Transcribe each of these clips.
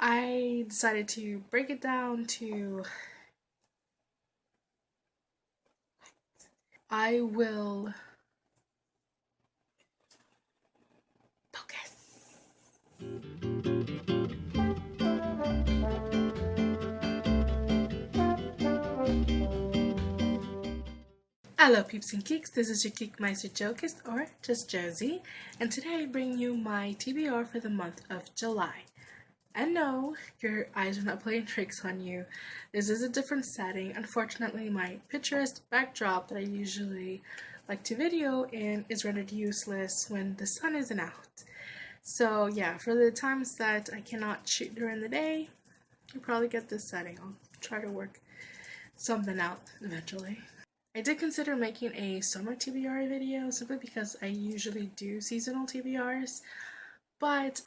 I decided to break it down to I will focus. Hello peeps and geeks, this is your Geekmeister Jokist, or just Josie, and today I bring you my TBR for the month of July. And no, your eyes are not playing tricks on you. This is a different setting. Unfortunately, my picturesque backdrop that I usually like to video in is rendered useless when the sun isn't out. So yeah, for the times that I cannot shoot during the day, you'll probably get this setting. I'll try to work something out eventually. I did consider making a summer TBR video simply because I usually do seasonal TBRs, but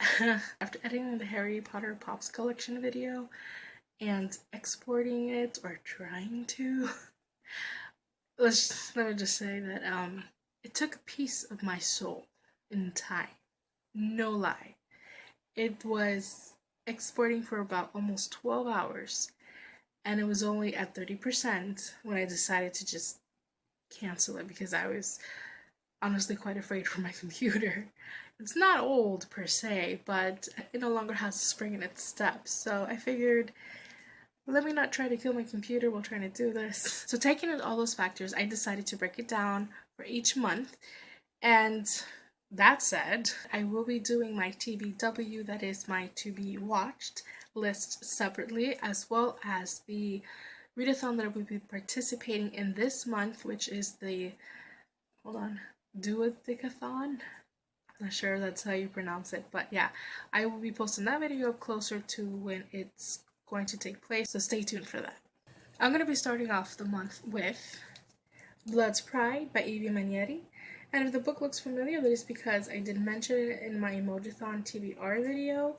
after editing the Harry Potter Pops collection video and exporting it, or trying to, let me just say that it took a piece of my soul in time. No lie. It was exporting for about almost 12 hours. And it was only at 30% when I decided to just cancel it because I was honestly quite afraid for my computer. It's not old per se, but it no longer has a spring in its step. So I figured, let me not try to kill my computer while trying to do this. So taking in all those factors, I decided to break it down for each month. And that said, I will be doing my TBW, that is my to be watched list separately, as well as the read-a-thon that I will be participating in this month, which is the, Duodecathon? Not sure that's how you pronounce it, but yeah, I will be posting that video up closer to when it's going to take place, so stay tuned for that. I'm going to be starting off the month with Blood's Pride by Evie Manieri. And if the book looks familiar, that is because I did mention it in my Emoji-thon TBR video.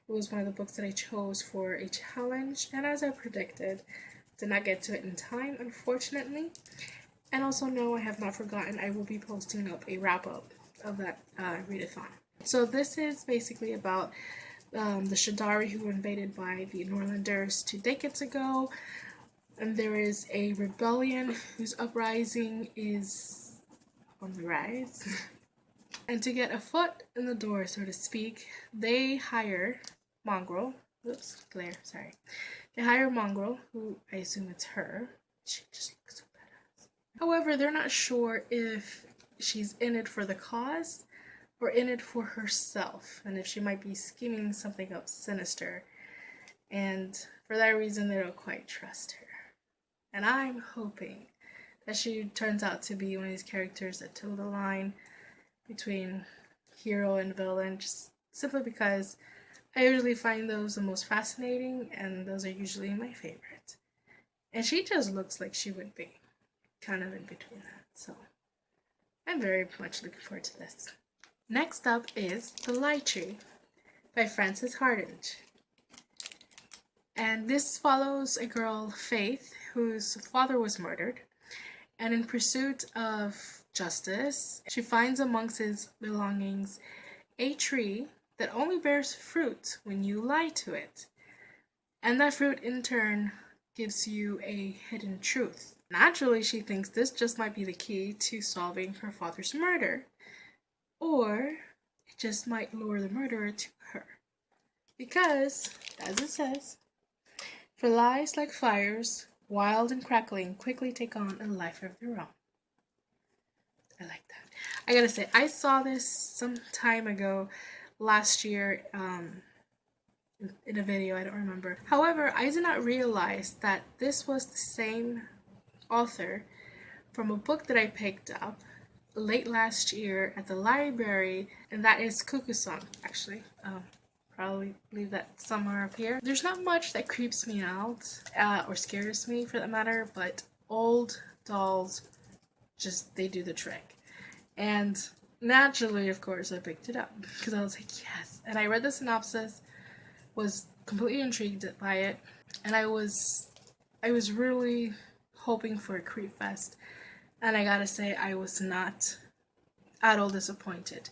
It was one of the books that I chose for a challenge, and as I predicted, did not get to it in time, unfortunately. And also, no, I have not forgotten, I will be posting up a wrap-up of that read-a-thon. So this is basically about the Shadari who were invaded by the Norlanders 2 decades ago, and there is a rebellion whose uprising is on the rise. And to get a foot in the door, so to speak, they hire Mongrel. Oops, glare, sorry. They hire Mongrel, who I assume it's her. She just looks so badass. However, they're not sure if she's in it for the cause or in it for herself, and if she might be scheming something up sinister. And for that reason, they don't quite trust her. And I'm hoping that she turns out to be one of these characters that toe the line between hero and villain, just simply because I usually find those the most fascinating, and those are usually my favorite. And she just looks like she would be kind of in between that, so I'm very much looking forward to this. Next up is The Lie Tree by Frances Hardinge. And this follows a girl, Faith, whose father was murdered, and in pursuit of justice, she finds amongst his belongings a tree that only bears fruit when you lie to it. And that fruit in turn gives you a hidden truth. Naturally, she thinks this just might be the key to solving her father's murder. Or it just might lure the murderer to her. Because, as it says, for lies like fires, wild and crackling, quickly take on a life of their own. I like that. I gotta say, I saw this some time ago, last year, in a video, I don't remember. However, I did not realize that this was the same author from a book that I picked up late last year at the library, and that is Cuckoo Song, actually. Probably leave that somewhere up here. There's not much that creeps me out, or scares me for that matter, but old dolls, just, they do the trick. And naturally, of course, I picked it up because I was like, yes. And I read the synopsis, was completely intrigued by it, and I was really hoping for a creep fest, and I gotta say, I was not at all disappointed.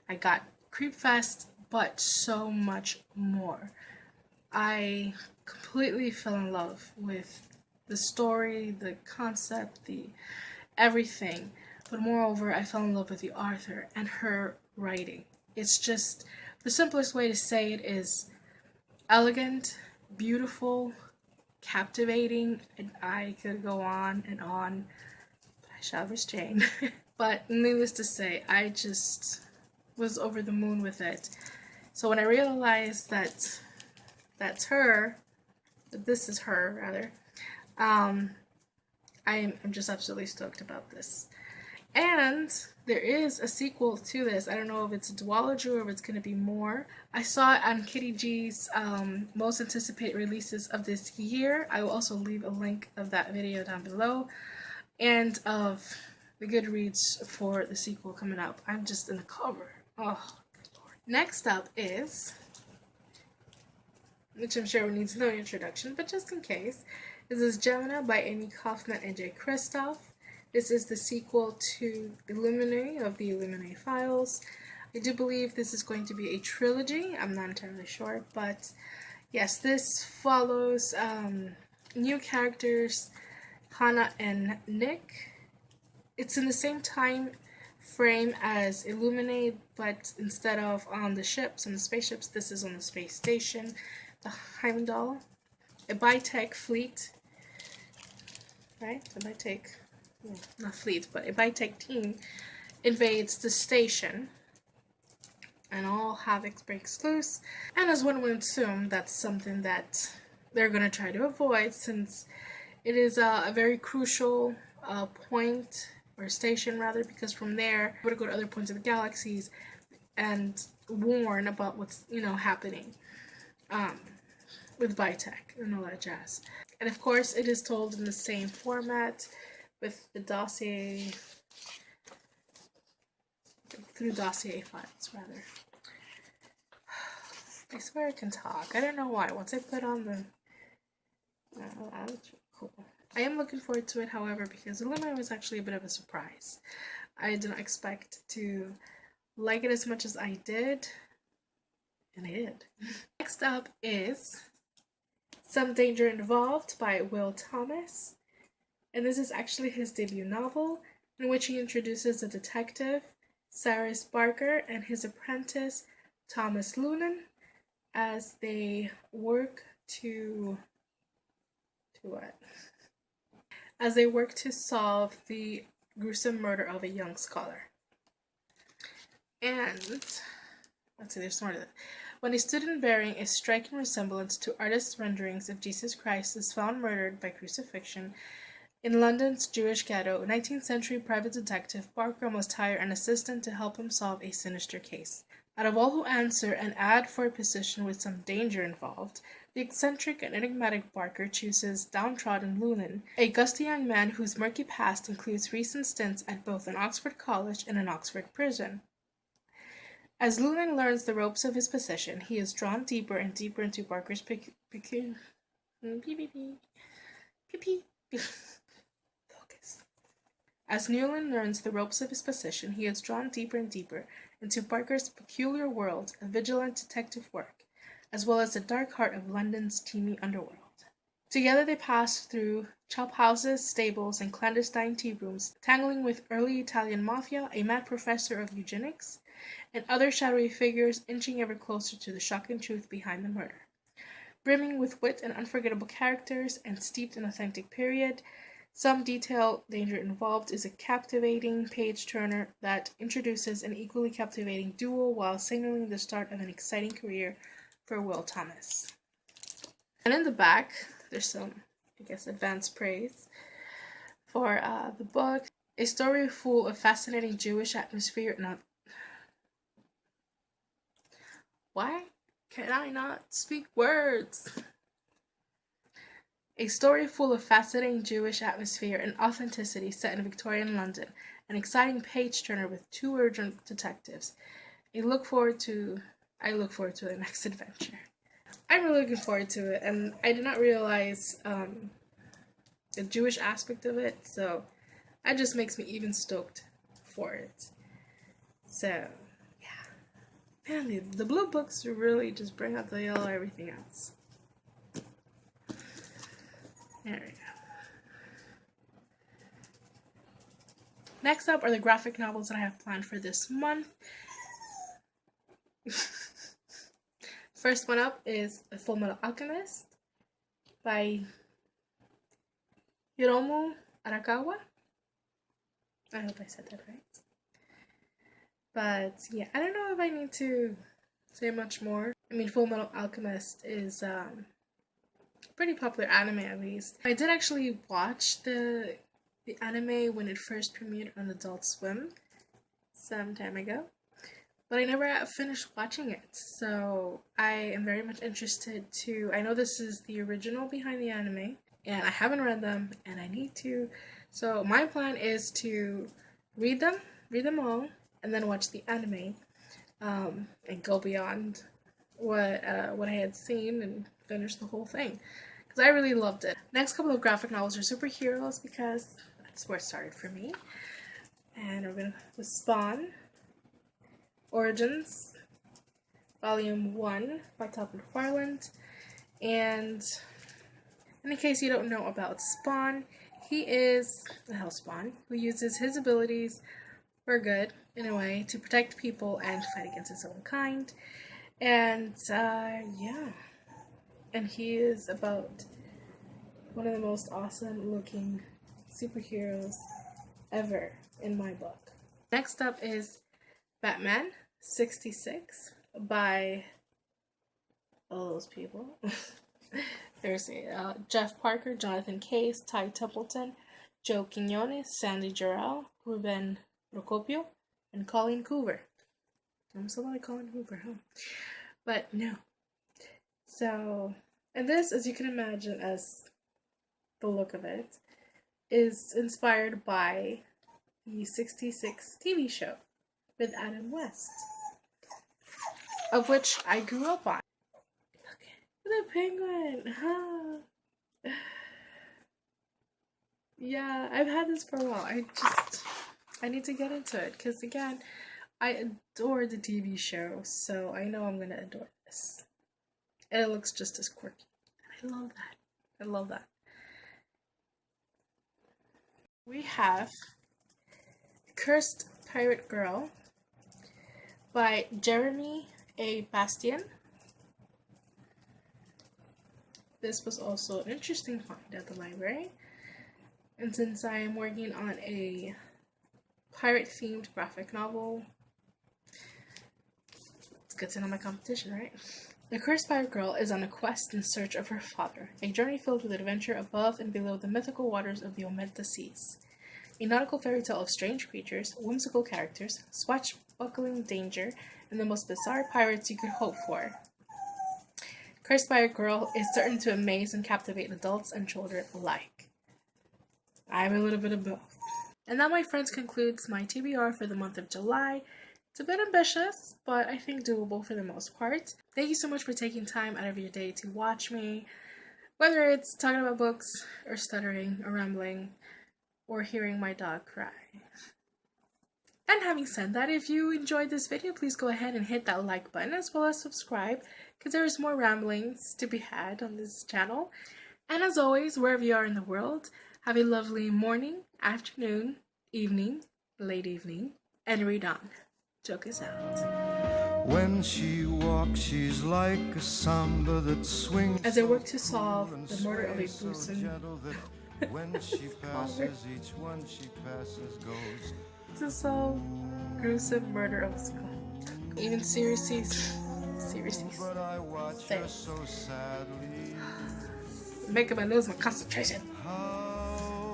I got creep fest, but so much more. I completely fell in love with the story, the concept, the everything. But moreover, I fell in love with the author and her writing. It's just, the simplest way to say it is elegant, beautiful, captivating, and I could go on and on, but I shall restrain. But needless to say, I just was over the moon with it. So when I realized that that's her, that this is her rather, I'm just absolutely stoked about this. And there is a sequel to this. I don't know if it's a duology or if it's going to be more. I saw it on Kitty G's most anticipated releases of this year. I will also leave a link of that video down below. And of the Goodreads for the sequel coming up. I'm just in the cover. Oh, good lord. Next up is, which I'm sure needs no introduction, but just in case, this is Jonah by Amy Kaufman and Jay Kristoff. This is the sequel to Illuminae of the Illuminae Files. I do believe this is going to be a trilogy. I'm not entirely sure, but yes, this follows new characters, Hannah and Nick. It's in the same time frame as Illuminae, but instead of on the ships and the spaceships, this is on the space station, the Heimdall. A Bitech fleet, right? A Bitech, not fleet, but a Bitech team invades the station, and all havoc breaks loose. And as one would assume, that's something that they're going to try to avoid, since it is a very crucial point, or station rather, because from there we're going to go to other points of the galaxies and warn about what's happening with Bitech and all that jazz. And of course, it is told in the same format with the dossier, through dossier files rather. I swear I can talk. I don't know why. Once I put on the that's really cool. I am looking forward to it, however, because Illuminae was actually a bit of a surprise. I did not expect to like it as much as I did, and I did. Next up is Some Danger Involved by Will Thomas, and this is actually his debut novel, in which he introduces a detective, Cyrus Barker, and his apprentice, Thomas Lunan, as they work to what? As they work to solve the gruesome murder of a young scholar. And let's see, there's more to that. When a student bearing a striking resemblance to artists' renderings of Jesus Christ is found murdered by crucifixion in London's Jewish ghetto, 19th century private detective Barker must hire an assistant to help him solve a sinister case. Out of all who answer an ad for a position with some danger involved, the eccentric and enigmatic Barker chooses downtrodden Lunan, a gusty young man whose murky past includes recent stints at both an Oxford college and an Oxford prison. As Lunan learns the ropes of his position, he is drawn deeper and deeper into Barker's As Newland learns the ropes of his position, he is drawn deeper and deeper into Barker's peculiar world of vigilant detective work, as well as the dark heart of London's teemy underworld. Together they pass through chop houses, stables, and clandestine tea rooms, tangling with early Italian mafia, a mad professor of eugenics, and other shadowy figures inching ever closer to the shocking truth behind the murder. Brimming with wit and unforgettable characters, and steeped in authentic period, Some Danger Involved is a captivating page-turner that introduces an equally captivating duo while signaling the start of an exciting career for Will Thomas. And in the back, there's some, advanced praise for the book. A story full of fascinating Jewish atmosphere and why can I not speak words? A story full of fascinating Jewish atmosphere and authenticity set in Victorian London. An exciting page-turner with two urgent detectives. I look forward to the next adventure. I'm really looking forward to it, and I did not realize the Jewish aspect of it, so that just makes me even stoked for it. So, yeah. Man, the blue books really just bring out the yellow everything else. There we go. Next up are the graphic novels that I have planned for this month. First one up is A Fullmetal Alchemist by Hiromu Arakawa. I hope I said that right. But yeah, I don't know if I need to say much more. I mean, Fullmetal Alchemist is pretty popular anime, at least. I did actually watch the anime when it first premiered on Adult Swim some time ago, but I never finished watching it, so I am very much interested to. I know this is the original behind the anime, and I haven't read them, and I need to. So my plan is to read them all, and then watch the anime, and go beyond what I had seen and finish the whole thing, because I really loved it. Next couple of graphic novels are superheroes, because that's where it started for me. And we're gonna with Spawn Origins Volume 1 by Todd McFarlane. And in case you don't know about Spawn, he is a Hellspawn who uses his abilities for good, in a way, to protect people and fight against his own kind. And yeah, and he is about one of the most awesome looking superheroes ever in my book. Next up is Batman 66 by all those people. There's Jeff Parker, Jonathan Case, Ty Templeton, Joe Quinones, Sandy Jarrell, Ruben Procopio, and Colleen Hoover. I'm so like Colleen Hoover, huh? But no. So, and this, as you can imagine, as the look of it, is inspired by the 66 TV show with Adam West, of which I grew up on. Look at the penguin! Huh? Yeah, I've had this for a while. I need to get into it, because again, I adore the TV show, so I know I'm gonna adore this. And it looks just as quirky. I love that. I love that. We have Cursed Pirate Girl by Jeremy A. Bastian. This was also an interesting find at the library. And since I am working on a pirate-themed graphic novel, it's good to know my competition, right? The Cursed Pirate Girl is on a quest in search of her father, a journey filled with adventure above and below the mythical waters of the Omega Seas. A nautical fairy tale of strange creatures, whimsical characters, swashbuckling danger, and the most bizarre pirates you could hope for. Cursed Pirate Girl is certain to amaze and captivate adults and children alike. I'm a little bit of both. And that, my friends, concludes my TBR for the month of July. It's a bit ambitious, but I think doable for the most part. Thank you so much for taking time out of your day to watch me, whether it's talking about books, or stuttering, or rambling, or hearing my dog cry. And having said that, if you enjoyed this video, please go ahead and hit that like button, as well as subscribe, because there is more ramblings to be had on this channel. And as always, wherever you are in the world, have a lovely morning, afternoon, evening, late evening, and read on. Joke is out. When she walks, she's like a samba that swings. As I work to solve the murder of a gruesome when she passes, each one she passes goes. to solve gruesome murder of a skull. Even seriously. But I watch her so sadly. Making me lose my concentration. How